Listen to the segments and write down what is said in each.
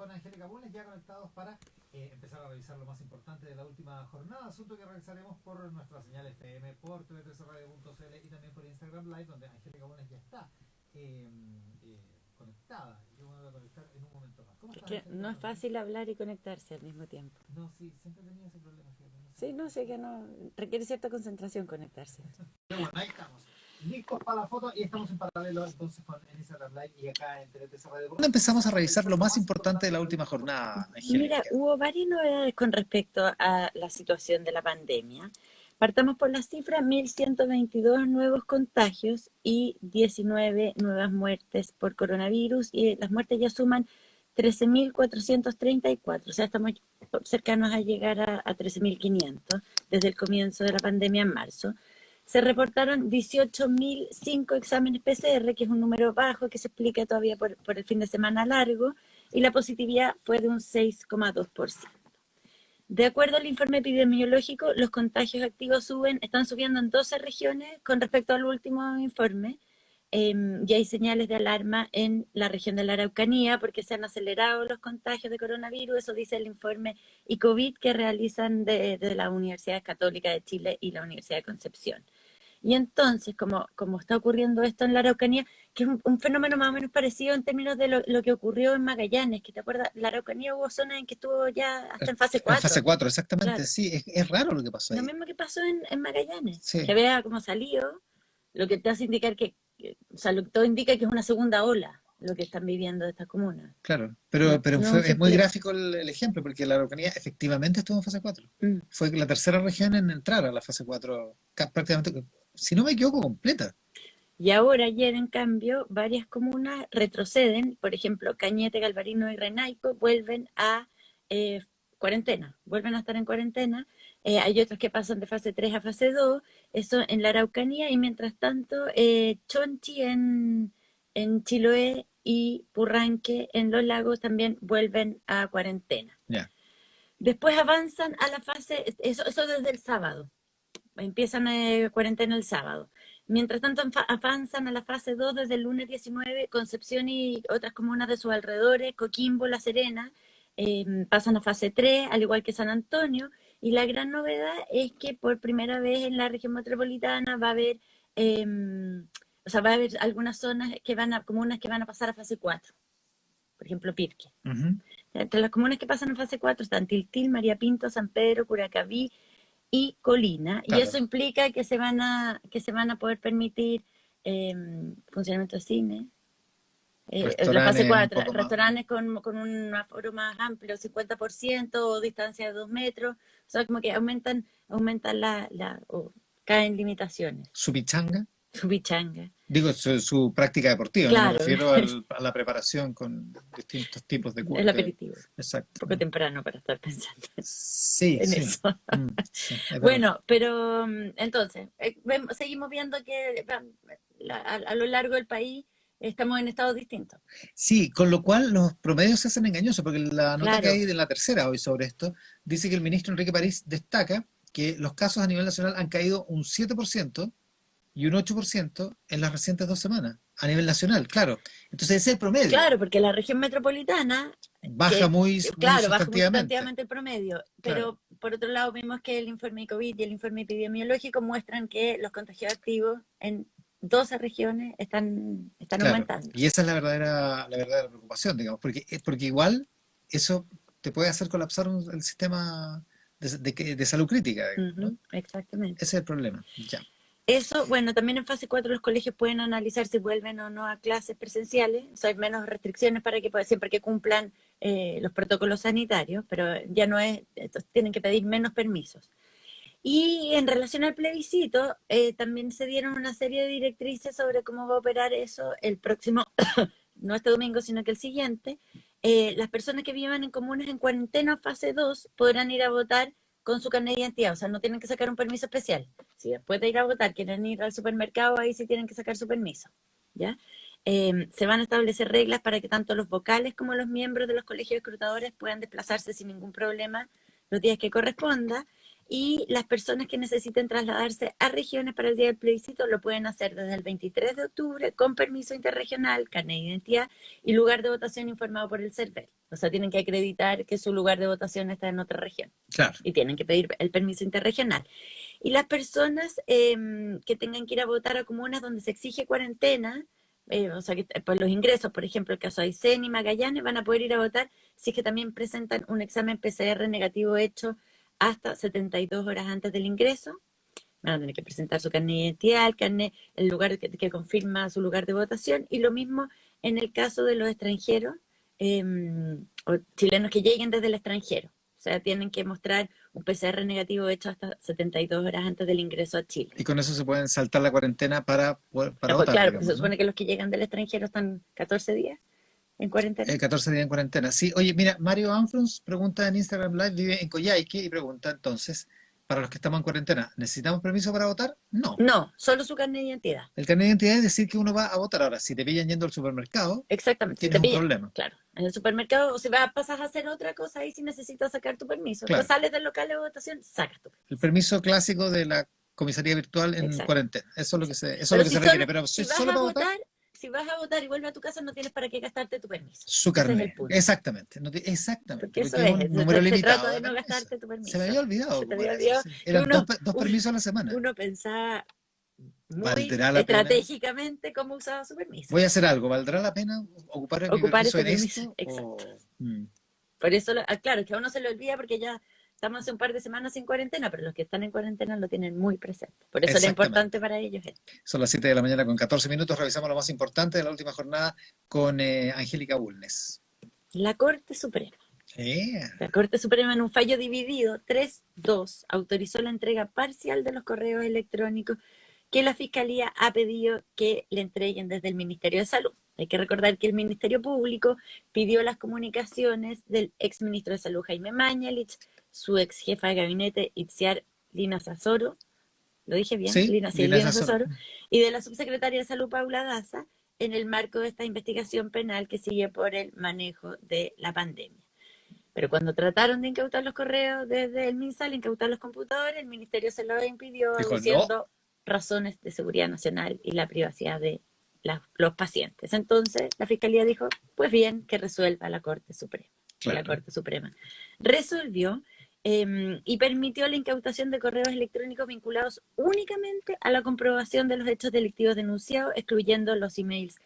con Angélica Bulnes, ya conectados para empezar a revisar lo más importante de la última jornada, asunto que realizaremos por nuestra señal FM, por tv13radio.cl y también por Instagram Live, donde Angélica Bulnes ya está conectada. Yo me voy a conectar en un momento más. ¿Cómo Es estás, que Angélica? no es fácil hablar y conectarse al mismo tiempo. No, sí, siempre he tenido ese problema, fíjate, no sé. Sí, no sé que no. Requiere cierta concentración conectarse. Pero bueno, ahí estamos. Listos para la foto y estamos en paralelo entonces con Instagram Live y acá en TVT Radio. ¿Cuándo empezamos a revisar lo más importante de la última jornada, Angélica? Mira, hubo varias novedades con respecto a la situación de la pandemia. Partamos por las cifras: 1.122 nuevos contagios y 19 nuevas muertes por coronavirus, y las muertes ya suman 13.434, o sea, estamos cercanos a llegar a 13.500 desde el comienzo de la pandemia en marzo. Se reportaron 18.005 exámenes PCR, que es un número bajo que se explica todavía por el fin de semana largo, y la positividad fue de un 6,2%. De acuerdo al informe epidemiológico, los contagios activos están subiendo en 12 regiones con respecto al último informe, y hay señales de alarma en la región de la Araucanía porque se han acelerado los contagios de coronavirus. Eso dice el informe ICOVID que realizan de la Universidad Católica de Chile y la Universidad de Concepción. Y entonces, como está ocurriendo esto en la Araucanía, que es un fenómeno más o menos parecido en términos de lo que ocurrió en Magallanes, que te acuerdas, la Araucanía hubo zonas en que estuvo ya hasta en fase 4. En fase 4, exactamente, Claro. sí, es raro lo que pasó ahí. Lo mismo que pasó en Magallanes, Sí. que había como salido, lo que te hace indicar o sea, todo indica que es una segunda ola lo que están viviendo estas comunas. Claro, pero No es muy simple. gráfico el ejemplo, porque la Araucanía efectivamente estuvo en fase 4. Mm. Fue la tercera región en entrar a la fase 4, prácticamente, si no me equivoco, completa. Y ahora, ayer, en cambio, varias comunas retroceden. Por ejemplo, Cañete, Galvarino y Renaico vuelven a cuarentena, vuelven a estar en cuarentena. Hay otros que pasan de fase 3 a fase 2, eso en la Araucanía, y mientras tanto, Chonchi en Chiloé y Purranque en Los Lagos también vuelven a cuarentena. Ya. Después avanzan a la fase, eso desde el sábado, empiezan cuarentena el sábado. Mientras tanto avanzan a la fase 2 desde el lunes 19, Concepción y otras comunas de sus alrededores, Coquimbo, La Serena, pasan a fase 3, al igual que San Antonio, y la gran novedad es que por primera vez en la región metropolitana va a haber, va a haber algunas comunas que van a pasar a fase 4, por ejemplo Pirque. Uh-huh. Entre las comunas que pasan a fase 4 están Tiltil, María Pinto, San Pedro, Curacaví y Colina, claro. Y eso implica que se van a poder permitir funcionamiento de cine, la fase 4, restaurantes con un aforo más amplio, 50%, o distancia de 2 metros, o sea, como que aumentan o caen limitaciones. ¿Su pichanga? Su pichanga. Digo, su práctica deportiva, claro. No me refiero a la preparación con distintos tipos de cursos. El aperitivo. Exacto. Un poco temprano para estar pensando sí, en sí. eso. Sí, bueno, pero entonces, seguimos viendo que a lo largo del país estamos en estados distintos. Sí, con lo cual los promedios se hacen engañosos, porque la nota Claro. que hay de la tercera hoy sobre esto dice que el ministro Enrique París destaca que los casos a nivel nacional han caído un 7% y un 8% en las recientes 2 semanas, a nivel nacional, claro. Entonces ese es el promedio. Claro, porque la región metropolitana baja muy sustantivamente el promedio, pero claro. Por otro lado vemos que el informe COVID y el informe epidemiológico muestran que los contagios activos en 12 regiones están claro. aumentando. Y esa es la verdadera preocupación, digamos, porque igual eso te puede hacer colapsar el sistema de salud crítica, digamos, ¿no? Exactamente. Ese es el problema, ya. Eso, bueno, también en fase 4 los colegios pueden analizar si vuelven o no a clases presenciales, o sea, hay menos restricciones para que siempre que cumplan los protocolos sanitarios, pero ya no es, entonces tienen que pedir menos permisos. Y en relación al plebiscito, también se dieron una serie de directrices sobre cómo va a operar eso el próximo, no este domingo, sino que el siguiente. Las personas que vivan en comunas en cuarentena fase 2 podrán ir a votar con su carnet de identidad, o sea, no tienen que sacar un permiso especial. Si después de ir a votar quieren ir al supermercado, ahí sí tienen que sacar su permiso, ¿ya? Se van a establecer reglas para que tanto los vocales como los miembros de los colegios escrutadores puedan desplazarse sin ningún problema los días que corresponda. y las personas que necesiten trasladarse a regiones para el día del plebiscito lo pueden hacer desde el 23 de octubre con permiso interregional, carnet de identidad y lugar de votación informado por el CERVEL. O sea, tienen que acreditar que su lugar de votación está en otra región. Claro. Y tienen que pedir el permiso interregional. Y las personas que tengan que ir a votar a comunas donde se exige cuarentena, o sea, que por los ingresos, por ejemplo, el caso de Aysén y Magallanes, van a poder ir a votar si es que también presentan un examen PCR negativo hecho hasta 72 horas antes del ingreso. Van a tener que presentar su carnet de identidad, el lugar que confirma su lugar de votación, y lo mismo en el caso de los extranjeros o chilenos que lleguen desde el extranjero. O sea, tienen que mostrar un PCR negativo hecho hasta 72 horas antes del ingreso a Chile. Y con eso se pueden saltar la cuarentena para votar, Claro, porque digamos, se ¿no? supone que los que llegan del extranjero están 14 días en cuarentena. 14 días en cuarentena. Sí, oye, mira, Mario Anfrons pregunta en Instagram Live, vive en Coyhaique, y pregunta entonces, para los que estamos en cuarentena, ¿necesitamos permiso para votar? No. No, solo su carnet de identidad. El carnet de identidad es decir que uno va a votar. Ahora, si te pillan yendo al supermercado, Exactamente. Si tienes te un pillan, problema. claro, en el supermercado, o si pasas a hacer otra cosa ahí si necesitas sacar tu permiso. Claro. Tú sales del local de votación, sacas tu permiso. El permiso clásico de la comisaría virtual en Exacto. cuarentena. Eso es lo que se, eso Pero es lo que si se solo- requiere. Pero si vas solo a para votar, votar, si vas a votar y vuelves a tu casa, no tienes para qué gastarte tu permiso. su Ese es el carnet. punto. Exactamente. Exactamente. Porque eso es un es, número se limitado trata de de no permisos. gastarte tu permiso. Se me había olvidado. Se te ocupar había eso, olvidado sí. que Eran uno- dos permisos a la semana. Uno pensaba muy ¿Valdrá la pena? estratégicamente cómo usaba su permiso. Voy a hacer algo. ¿Valdrá la pena ocupar mi Ocupar permiso este en permiso, esto? exacto. Mm. Por eso, claro, que a uno se le olvida porque ya estamos hace un par de semanas sin cuarentena, pero los que están en cuarentena lo tienen muy presente. Por eso lo Exactamente. importante para ellos es. Son las 7 de la mañana con 14 minutos. Revisamos lo más importante de la última jornada con Angélica Bulnes. La Corte Suprema. La Corte Suprema, en un fallo dividido 3-2, autorizó la entrega parcial de los correos electrónicos que la Fiscalía ha pedido que le entreguen desde el Ministerio de Salud. Hay que recordar que el Ministerio Público pidió las comunicaciones del exministro de Salud Jaime Mañalich, su ex jefa de gabinete Itziar Lina Sasoro, ¿lo dije bien? Sí, Lina Lina Sasoro, y de la subsecretaria de Salud Paula Daza, en el marco de esta investigación penal que sigue por el manejo de la pandemia. Pero cuando trataron de incautar los correos desde el MinSal, incautar los computadores, el ministerio se lo impidió, Dijo, diciendo razones de seguridad nacional y la privacidad de los pacientes. Entonces, la Fiscalía dijo, pues bien, que resuelva la Corte Suprema. Claro. La Corte Suprema resolvió y permitió la incautación de correos electrónicos vinculados únicamente a la comprobación de los hechos delictivos denunciados, excluyendo los emails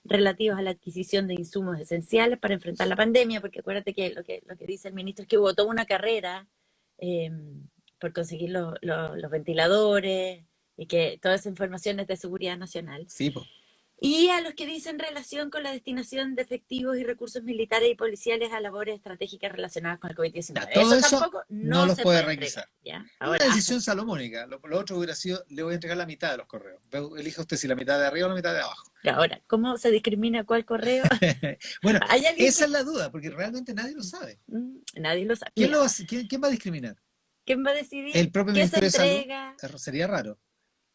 relativos a la adquisición de insumos esenciales para enfrentar la pandemia, porque acuérdate que lo que dice el ministro es que hubo toda una carrera por conseguir los ventiladores y que toda esa información es de seguridad nacional. Sí, pues. Y a los que dicen relación con la destinación de efectivos y recursos militares y policiales a labores estratégicas relacionadas con el COVID-19. Todo eso tampoco no los se puede entregar, requisar. ¿ya? Una Ahora, decisión salomónica. Lo otro hubiera sido, le voy a entregar la mitad de los correos. Elija usted si la mitad de arriba o la mitad de abajo. ahora, ¿cómo se discrimina cuál correo? Bueno, ¿Hay alguien esa es la duda, porque realmente nadie lo sabe. Nadie lo sabe. ¿Quién, Mira, quién va a discriminar? ¿quién va a decidir ¿El propio qué se Ministerio de Salud? entrega? Sería raro.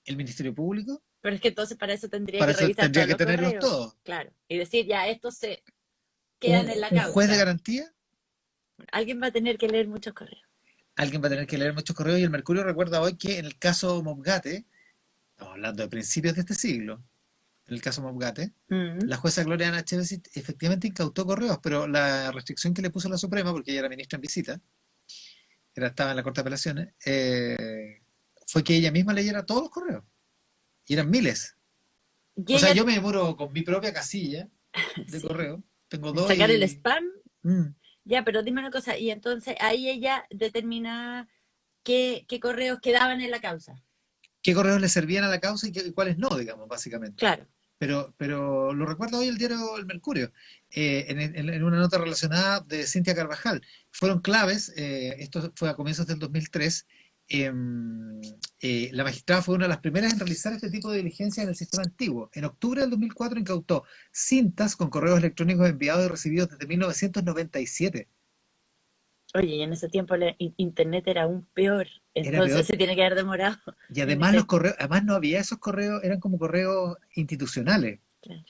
¿El Ministerio Público? Pero es que entonces para eso tendría Para que eso revisar tendría todos que los tenerlos correos. todos. Claro, y decir, ya, estos se quedan en la ¿Un causa. juez de garantía? Alguien va a tener que leer muchos correos. Alguien va a tener que leer muchos correos, y el Mercurio recuerda hoy que en el caso Mobgate, estamos hablando de principios de este siglo, en el caso Mobgate, la jueza Gloria Ana Chávez efectivamente incautó correos, pero la restricción que le puso la Suprema, porque ella era ministra en visita, estaba en la Corte de Apelaciones, fue que ella misma leyera todos los correos. Y eran miles. Y O sea, ella- yo me demoro con mi propia casilla de Sí. correo. Tengo dos sacar y... el spam. Mm. Ya, pero dime una cosa, y entonces ahí ella determina qué correos quedaban en la causa. ¿Qué correos le servían a la causa y cuáles no, digamos, básicamente? Claro. Pero lo recuerda hoy el diario El Mercurio, en una nota relacionada de Cintia Carvajal. Fueron claves, esto fue a comienzos del 2003, la magistrada fue una de las primeras en realizar este tipo de diligencia en el sistema antiguo. En octubre del 2004 incautó cintas con correos electrónicos enviados y recibidos desde 1997. Oye, y en ese tiempo el internet era aún peor, Era entonces peor. se tiene que haber demorado. Y además los correos, además no había esos correos, eran como correos institucionales. Claro.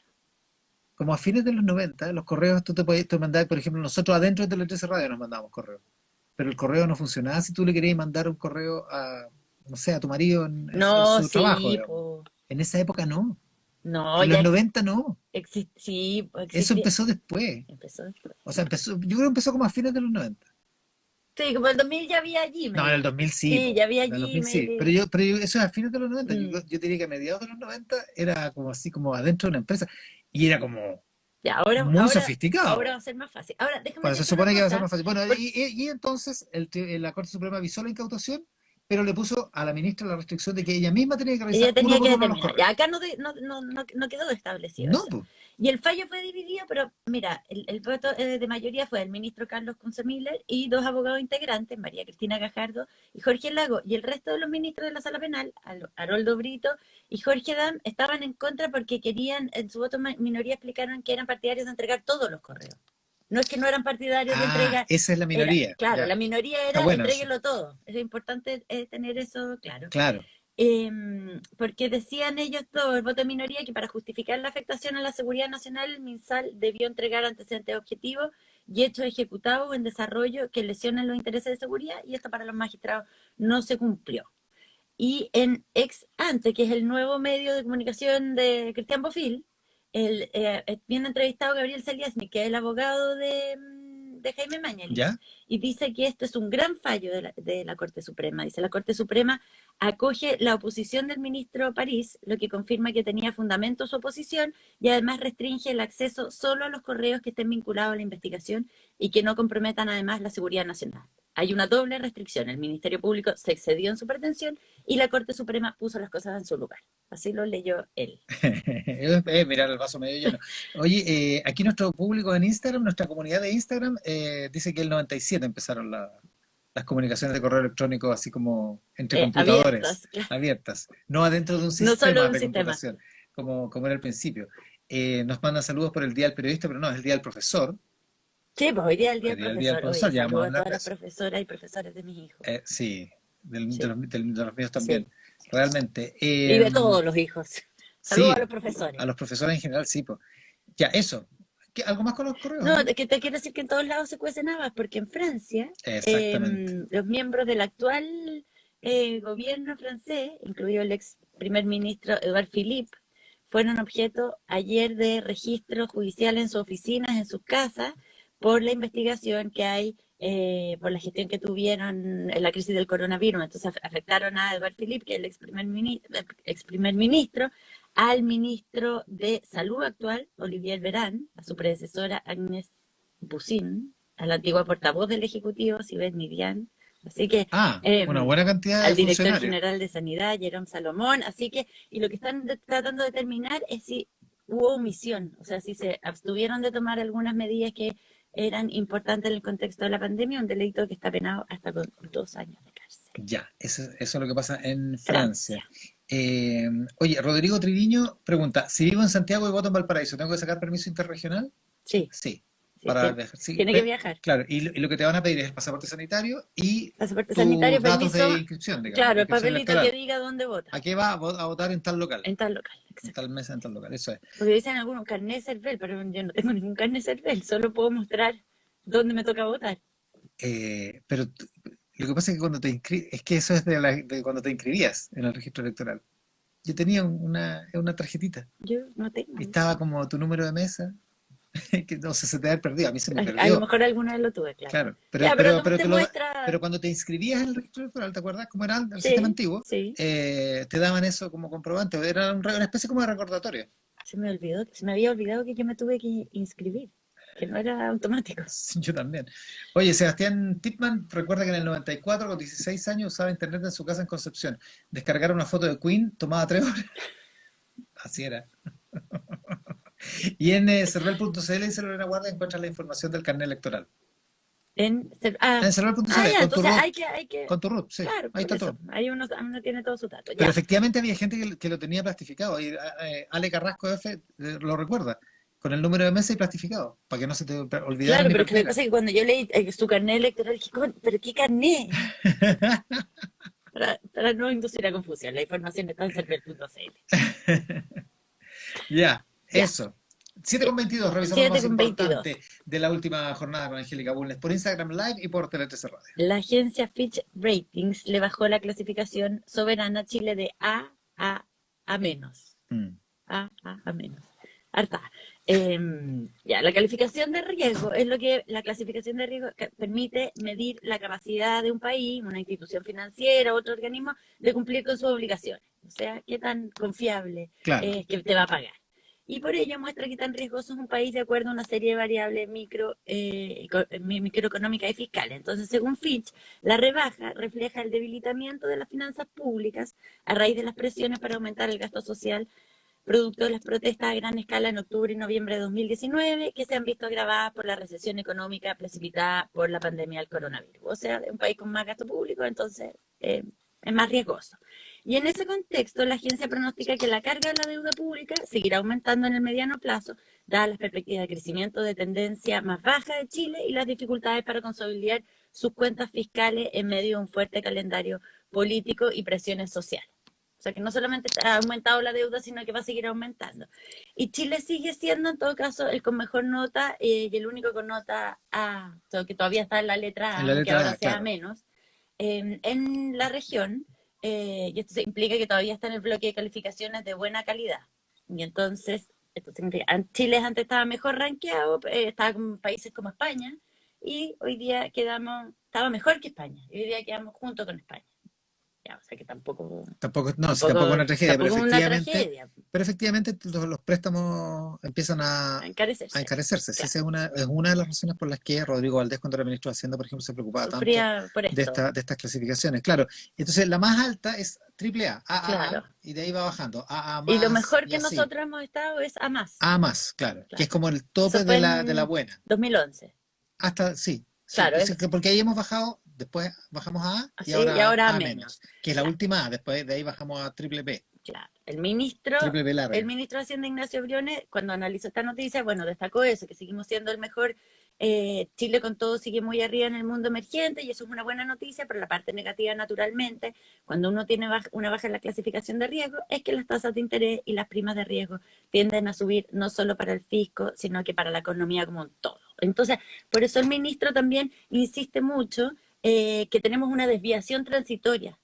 Como a fines de los 90, los correos tú te podías mandar, por ejemplo, nosotros adentro de Tele 13 Radio nos mandábamos correos. pero el correo no funcionaba si tú le querías mandar un correo a, no sé, a tu marido en No, su trabajo, sí, digamos. po. En esa época no. No, En los ya 90 no. sí, po, Eso existía. empezó después. Empezó después. O sea, empezó, yo creo que empezó como a fines de los 90. Sí, como el 2000 ya había No, en el Gmail. 2000 sí, Sí, po. ya había En el 2000 Gmail. sí. Pero eso es a fines de los 90. Mm. Yo diría que a mediados de los 90 era como así, como adentro de una empresa. Y era como Ya, muy ahora va sofisticado. a ser más fácil. Ahora, déjame Bueno, se decirte una supone que iba a ser cosa. más fácil. Bueno, por- y entonces la Corte Suprema avisó la incautación, pero le puso a la ministra la restricción de que ella misma tenía que Ella revisar uno tenía que por uno los determinar. Ya correos. acá no quedó establecido No, eso. pues. Y el fallo fue dividido, pero mira, el voto de mayoría fue el ministro Carlos Kunze Miller y dos abogados integrantes, María Cristina Gajardo y Jorge Lago. Y el resto de los ministros de la Sala Penal, Haroldo Brito y Jorge Dam, estaban en contra porque querían, en su voto minoría explicaron que eran partidarios de entregar todos los correos. No es que no eran partidarios de Ah, entregar, esa es la minoría. claro, la Ya. minoría Está era bueno eso. entréguenlo todo. Es importante tener eso claro. Claro. Porque decían ellos todo, el voto de minoría, que para justificar la afectación a la seguridad nacional, el MinSal debió entregar antecedentes objetivos y hechos ejecutados o en desarrollo que lesionan los intereses de seguridad, y esto para los magistrados no se cumplió. Y en Ex Ante, que es el nuevo medio de comunicación de Cristian Bofill, viene entrevistado Gabriel Saliasmi, que es el abogado de Jaime Mañalich, ¿Ya? y dice que esto es un gran fallo de la Corte Suprema. Dice, la Corte Suprema acoge la oposición del ministro París, lo que confirma que tenía fundamento su oposición, y además restringe el acceso solo a los correos que estén vinculados a la investigación y que no comprometan además la seguridad nacional. Hay una doble restricción. El Ministerio Público se excedió en su pretensión y la Corte Suprema puso las cosas en su lugar. Así lo leyó él. Es mirar el vaso medio lleno. Oye, aquí nuestro público en Instagram, nuestra comunidad de Instagram, dice que el 97 empezaron las comunicaciones de correo electrónico así como entre computadores, Abiertas, claro. abiertas, no adentro de un No solo sistema de un de sistema. computación, como era al principio. Nos mandan saludos por el Día del Periodista, pero no, es el Día del Profesor. Sí, pues hoy día es el día Hoy del día el Día del profesor. Profesor, Oye, ya vamos a saludo a hablar todas de las eso. profesoras y profesores de mis hijos. Sí, de Sí, los míos también, sí. realmente. Y de todos los hijos. Saludos a Sí, los profesores. a los profesores en general, sí. Po. Ya, eso. ¿Algo más con los correos, No, no? que te quiero decir que en todos lados se cuecen habas, porque en Francia Exactamente. los miembros del actual gobierno francés, incluido el ex primer ministro Edouard Philippe, fueron objeto ayer de registros judiciales en sus oficinas, en sus casas, por la investigación que hay, por la gestión que tuvieron en la crisis del coronavirus. Entonces afectaron a Edouard Philippe, que es el ex primer ministro, al ministro de Salud actual, Olivier Véran, a su predecesora Agnès Buzyn, a la antigua portavoz del Ejecutivo, Sibeth Ndiaye, así que Ah, una buena cantidad de al director funcionarios. general de Sanidad, Jerome Salomón, así que, y lo que están tratando de determinar es si hubo omisión, o sea, si se abstuvieron de tomar algunas medidas que eran importantes en el contexto de la pandemia, un delito que está penado hasta con 2 años de cárcel. Ya, eso es lo que pasa en Francia. Francia. Oye, Rodrigo Triviño pregunta, si vivo en Santiago y voto en Valparaíso, ¿tengo que sacar permiso interregional? Sí, Sí, sí, para viajar. Sí, tiene que viajar. claro, y lo que te van a pedir es el pasaporte sanitario y Pasaporte sanitario, tus datos de permiso, inscripción, digamos, claro, de el inscripción papelito que electoral. diga dónde vota, ¿A qué va a votar en tal local? en tal local, En exacto. tal mesa, en tal local, eso es. Porque dicen algunos carnet CERVEL, pero yo no tengo ningún carnet CERVEL, solo puedo mostrar dónde me toca votar. Pero lo que pasa es que cuando te inscribes, es que eso es de cuando te inscribías en el registro electoral. Yo tenía una tarjetita Yo no tengo. y estaba como tu número de mesa, que no sé, se te había perdido, a mí se me A lo perdió, mejor alguna vez lo tuve, claro. claro. Ya, pero no te muestra. Pero cuando te inscribías en el registro electoral, ¿te acuerdas cómo era el Sí, sistema antiguo? sí. Te daban eso como comprobante, era una especie como de recordatorio. Se me había olvidado que yo me tuve que inscribir, que no era automático. Sí, yo también. Oye, Sebastián Tipman recuerda que en el 94, con 16 años, usaba internet en su casa en Concepción. Descargar una foto de Queen tomaba 3 horas. Así era. Y en cervel.cl dice Lorena Guardia encuentras la información del carnet electoral. En cervel.cl, ya, con tu entonces RUT, hay que, con tu RUT, sí, claro, ahí por está eso, todo. ahí uno tiene todos sus datos, Pero ya. efectivamente había gente que lo tenía plastificado. Y Ale Carrasco F lo recuerda, con el número de mesa y plastificado, para que no se te olvidara Claro, ni pero que lo que perdiera. pasa es que cuando yo leí su carnet electoral, dije, ¿pero qué carnet? Para no inducir a confusión, la información está en cervel.cl. Ya, Ya. eso. 7:22, revisamos lo más 7,22. importante de la última jornada con Angélica Bulnes por Instagram Live y por Tele 13 Radio. La agencia Fitch Ratings le bajó la clasificación soberana a Chile de A menos. A menos. Harta. Ya, la calificación de riesgo es lo que la clasificación de riesgo permite medir la capacidad de un país, una institución financiera, otro organismo, de cumplir con sus obligaciones. O sea, qué tan confiable Claro. es que te va a pagar. Y por ello muestra qué tan riesgoso es un país de acuerdo a una serie de variables microeconómicas y fiscales. Entonces, según Fitch, la rebaja refleja el debilitamiento de las finanzas públicas a raíz de las presiones para aumentar el gasto social, producto de las protestas a gran escala en octubre y noviembre de 2019, que se han visto agravadas por la recesión económica precipitada por la pandemia del coronavirus. O sea, un país con más gasto público, entonces es más riesgoso. Y en ese contexto, la agencia pronostica que la carga de la deuda pública seguirá aumentando en el mediano plazo, dadas las perspectivas de crecimiento de tendencia más baja de Chile y las dificultades para consolidar sus cuentas fiscales en medio de un fuerte calendario político y presiones sociales. O sea que no solamente ha aumentado la deuda, sino que va a seguir aumentando. Y Chile sigue siendo, en todo caso, el con mejor nota y el único con nota A, que todavía está en la letra A, En la aunque letra ahora A, sea claro. menos, en la región. Y esto implica que todavía está en el bloque de calificaciones de buena calidad. Y entonces, esto significa, Chile antes estaba mejor rankeado, estaba con países como España, y hoy día estaba mejor que España, y hoy día quedamos junto con España. Ya, o sea que tampoco Tampoco es una tragedia, tampoco es una tragedia. pero efectivamente los préstamos empiezan A a encarecerse. encarecerse. Sí, Claro. esa es una de las razones por las que Rodrigo Valdés, cuando era ministro de Hacienda, por ejemplo, se preocupaba tanto Sufría por de esto. de estas clasificaciones. Claro, entonces la más alta es AAA, Claro. y de ahí va bajando, AA Y lo más, mejor y que así. nosotros hemos estado es A más. A más, claro, que es como el Eso tope fue de la en buena. 2011. Hasta, sí, Claro, sí, porque ahí hemos bajado, después bajamos a A y así, y ahora ahora a A menos, menos. que es la Claro. última A, después de ahí bajamos a triple B. Claro. El ministro Larga. de Hacienda, Ignacio Briones, cuando analizó esta noticia, bueno, destacó eso, que seguimos siendo el mejor. Chile con todo sigue muy arriba en el mundo emergente y eso es una buena noticia, pero la parte negativa, naturalmente, cuando uno tiene una baja en la clasificación de riesgo, es que las tasas de interés y las primas de riesgo tienden a subir no solo para el fisco, sino que para la economía como un todo. Entonces, por eso el ministro también insiste mucho que tenemos una desviación transitoria,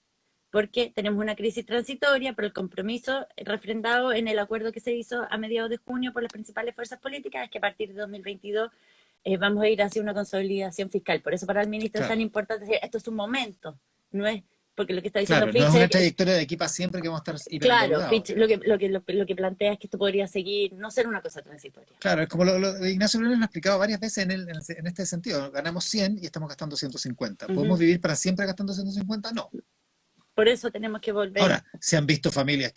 porque tenemos una crisis transitoria, pero el compromiso refrendado en el acuerdo que se hizo a mediados de junio por las principales fuerzas políticas es que a partir de 2022 vamos a ir hacia una consolidación fiscal. Por eso para el ministro es tan importante decir, esto es un momento, no es, porque lo que está diciendo Claro, no Fitch es una es, trayectoria de aquí para siempre que vamos a estar claro, hiperendeudados. Fitch lo que plantea es que esto podría seguir, no ser una cosa transitoria. Claro, es como Ignacio Briones lo ha explicado varias veces en este sentido. Ganamos 100 y estamos gastando 150. ¿Podemos vivir para siempre gastando 150? No. Por eso tenemos que volver. Ahora, se han visto familias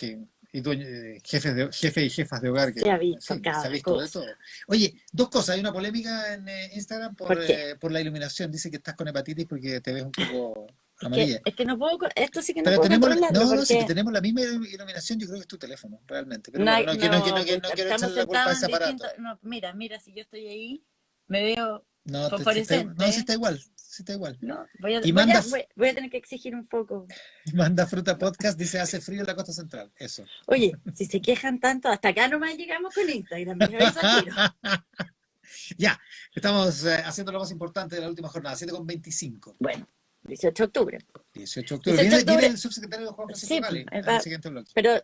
jefes y jefas de hogar que se ha visto, sí, cada se ha visto cosa. de todo. Oye, dos cosas. Hay una polémica en Instagram ¿Por qué? por la iluminación. Dice que estás con hepatitis porque te ves un poco Es amarilla. es que no puedo, esto sí que no Pero puedo controlarlo. no, porque... si tenemos la misma iluminación, yo creo que es tu teléfono, realmente. Pero No, bueno, no quiero estamos echarle la culpa a sentados ese en aparato. distintos. No, mira, si yo estoy ahí, me veo No, fosforescente. sí está igual, sí está igual. No, Y voy a tener que exigir un foco. manda Fruta Podcast, dice hace frío en la costa central. Eso. Oye, si se quejan tanto, hasta acá nomás llegamos con Instagram. Me aviso al tiro. Ya, estamos haciendo lo más importante de la última jornada, 7:25. Bueno, 18 de octubre. 18 de octubre. 18 de octubre. Viene el subsecretario Juan Francisco Sí, Cali en el siguiente bloque. pero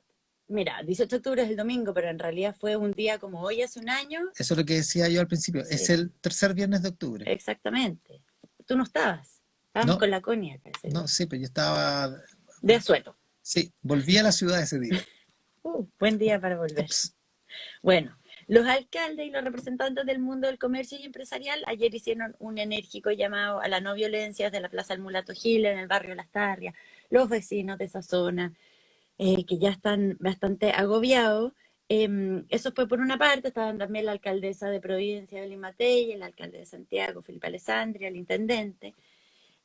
mira, 18 de octubre es el domingo, pero en realidad fue un día como hoy hace un año. Eso es lo que decía yo al principio. Sí. Es el tercer viernes de octubre. Exactamente. Tú no estabas. Estábamos con la Connie acá. No, sí, pero yo estaba... De asueto. Sí, volví a la ciudad ese día. Buen día para volver. Ups. Bueno, los alcaldes y los representantes del mundo del comercio y empresarial ayer hicieron un enérgico llamado a la no violencia desde la Plaza del Mulato Gil en el barrio Las Tarrias. Los vecinos de esa zona, que ya están bastante agobiados. Eso fue por una parte, estaban también la alcaldesa de Providencia, Evelyn Matei, el alcalde de Santiago, Felipe Alessandri, el intendente.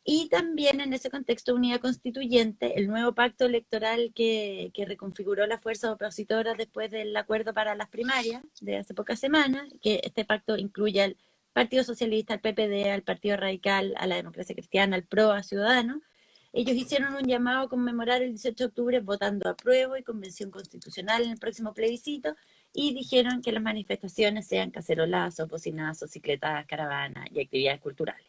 Y también en ese contexto Unidad Constituyente, el nuevo pacto electoral que reconfiguró las fuerzas opositoras después del acuerdo para las primarias de hace pocas semanas, que este pacto incluye al Partido Socialista, al PPD, al Partido Radical, a la Democracia Cristiana, al PRO, a Ciudadanos. Ellos hicieron un llamado a conmemorar el 18 de octubre votando apruebo y convención constitucional en el próximo plebiscito, y dijeron que las manifestaciones sean cacerolazos, bocinazos, cicletadas, caravanas y actividades culturales.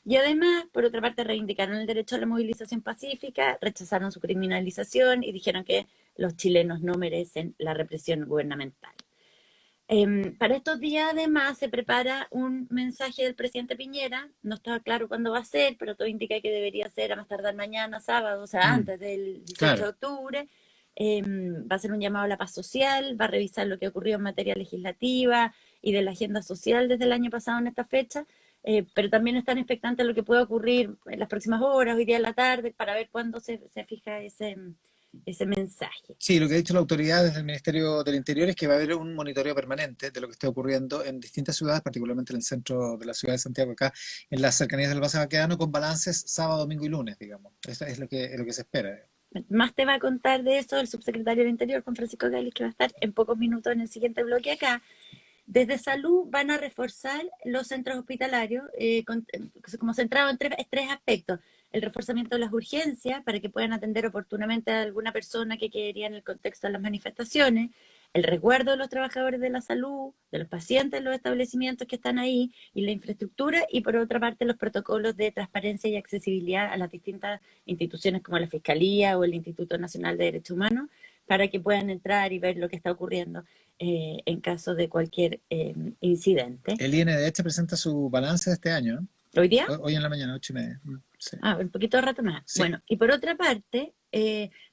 Y además, por otra parte, reivindicaron el derecho a la movilización pacífica, rechazaron su criminalización y dijeron que los chilenos no merecen la represión gubernamental. Para estos días, además, se prepara un mensaje del presidente Piñera. No está claro cuándo va a ser, pero todo indica que debería ser a más tardar mañana, sábado, o sea, antes del 18 claro. de octubre. Va a ser un llamado a la paz social, va a revisar lo que ocurrió en materia legislativa y de la agenda social desde el año pasado en esta fecha, pero también están expectantes a lo que pueda ocurrir en las próximas horas, hoy día en la tarde, para ver cuándo se fija ese mensaje. Sí, lo que ha dicho la autoridad desde el Ministerio del Interior es que va a haber un monitoreo permanente de lo que esté ocurriendo en distintas ciudades, particularmente en el centro de la ciudad de Santiago, acá en las cercanías del Valle Baquedano, con balances sábado, domingo y lunes, digamos. Eso es lo que se espera. Más te va a contar de eso el subsecretario del Interior, Juan Francisco Gálvez, que va a estar en pocos minutos en el siguiente bloque acá. Desde Salud van a reforzar los centros hospitalarios, como centrado en tres aspectos. El reforzamiento de las urgencias para que puedan atender oportunamente a alguna persona que quedaría en el contexto de las manifestaciones, el resguardo de los trabajadores de la salud, de los pacientes de los establecimientos que están ahí y la infraestructura, y por otra parte los protocolos de transparencia y accesibilidad a las distintas instituciones como la Fiscalía o el Instituto Nacional de Derechos Humanos, para que puedan entrar y ver lo que está ocurriendo en caso de cualquier incidente. El INDH presenta su balance de este año, ¿eh? ¿Hoy día? Hoy en la mañana, 8:30. Sí. Un poquito de rato más. Sí. Bueno, y por otra parte,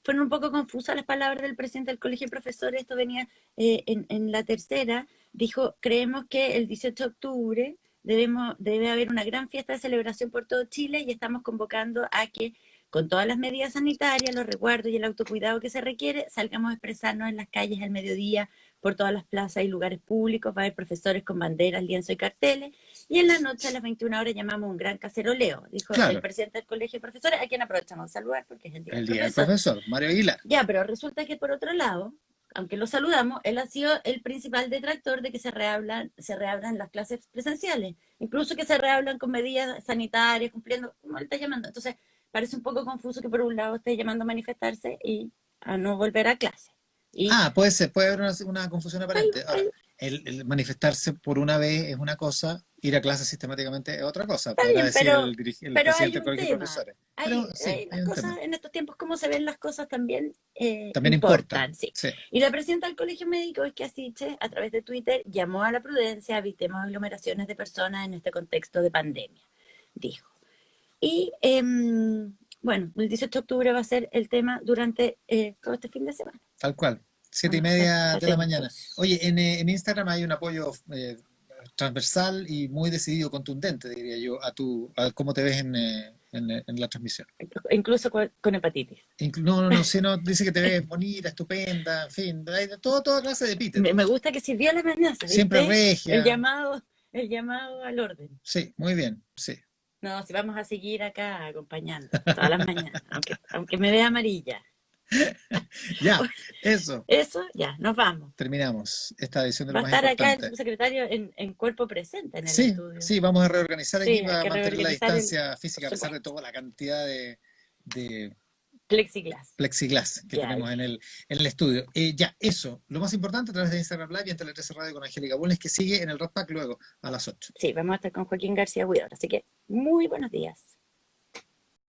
fueron un poco confusas las palabras del presidente del Colegio de Profesores. Esto venía en la tercera. Dijo, creemos que el 18 de octubre debe haber una gran fiesta de celebración por todo Chile y estamos convocando a que, con todas las medidas sanitarias, los resguardos y el autocuidado que se requiere, salgamos a expresarnos en las calles al mediodía, por todas las plazas y lugares públicos. Va a haber profesores con banderas, lienzo y carteles, y en la noche a las 21 horas llamamos un gran caceroleo, dijo el presidente del Colegio de Profesores, a quien aprovechamos de saludar porque es el día del profesor, Mario Aguilar. Ya, pero resulta que por otro lado, aunque lo saludamos, él ha sido el principal detractor de que se reabran las clases presenciales, incluso que se reabran con medidas sanitarias, cumpliendo, como él está llamando. Entonces, parece un poco confuso que por un lado esté llamando a manifestarse y a no volver a clase. Puede ser, puede haber una confusión aparente. Ahora, el manifestarse por una vez es una cosa, ir a clase sistemáticamente es otra cosa, podrá decir el presidente del Colegio de Profesores. Hay las cosas, en estos tiempos, cómo se ven las cosas también importan. Sí. Y la presidenta del Colegio Médico, es que Asiche, a través de Twitter, llamó a la prudencia, evitemos aglomeraciones de personas en este contexto de pandemia, dijo. Y bueno, el 18 de octubre va a ser el tema durante todo este fin de semana. Tal cual, 7:30 de la mañana. Oye, en Instagram hay un apoyo transversal y muy decidido, contundente, diría yo, a cómo te ves en la transmisión. Incluso con hepatitis. No, dice que te ves bonita, estupenda, en fin, hay de toda clase de epítetos. Me gusta que sirvió la amenaza, ¿viste? Siempre regia. El llamado al orden. Sí, muy bien, sí. No, si vamos a seguir acá acompañando todas las mañanas, aunque me vea amarilla. Ya, eso. Eso, ya, nos vamos. Terminamos esta edición de lo más importante. Va a estar importante. acá el subsecretario en cuerpo presente en el estudio. Sí, vamos a reorganizar aquí para mantener la distancia física, a pesar de toda la cantidad de plexiglas que tenemos en el estudio. Ya, eso. Lo más importante a través de Instagram Live y en Tele 13 Radio con Angélica Bulnes, que sigue en el Rat Pack luego a las 8. Sí, vamos a estar con Joaquín García Huidor. Así que muy buenos días.